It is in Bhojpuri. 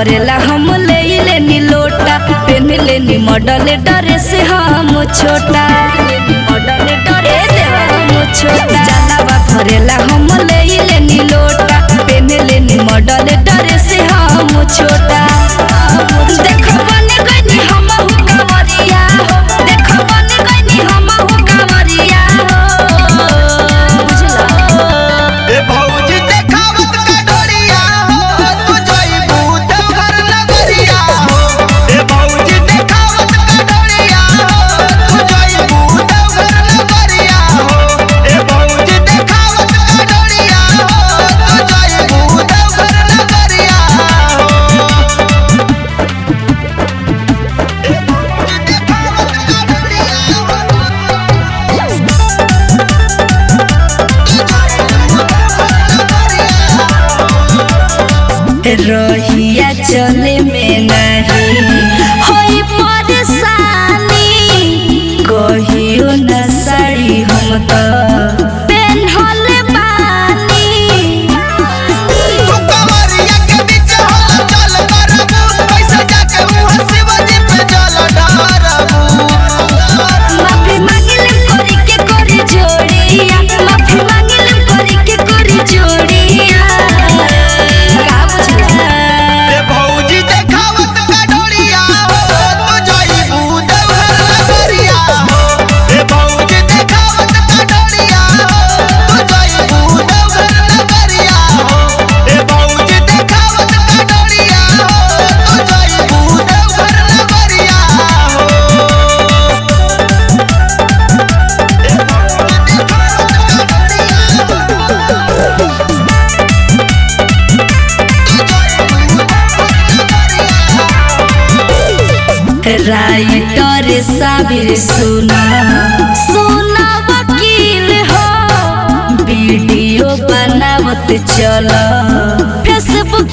भरेला हम ले लेनी लोटा पेन लेनी मॉडल ड्रेस हम छोटा मॉडल ड्रेस हम छोटा जलावा भरेला हम ले लेनी लोटा पेन लेनी मॉडल ड्रेस हम छोटा देखो बने गनी हम हुकवरिया देखो बने गनी हम हुकवरिया बुझला ए भौजी देखावत का डोरिया हो तू जइबू देवघर नगरिया हो ए भौजी देखावत का डोरिया हो तू जइबू देवघर नगरिया हो ए भौजी देखावत का डोरिया हो तू जइबू देवघर नगरिया हो ए भौजी देखावत का डोरिया रहिया चले में नहीं होई परेशानी कहियो न साड़ी हम तो पेन्हल बानी तू कमरिया के बीच हल चल करबू पैसा जाके उहाँ शिवजी पे जल ढारबू माफी मांगिल करी के करी जोड़िया माफी मांगिल करी के करी जोड़िया का बुझला ए भौजी देखावत का डोरिया हो तू जइबू देवघर नगरिया हो ए भौजी देखावत का डोरिया हो तू जइबू देवघर नगरिया हो ए भौजी देखावत का डोरिया हो तू जइबू देवघर नगरिया हो राइटर साबिर सुना सुना वकील हो वीडियो बनावत चलो फेसबुक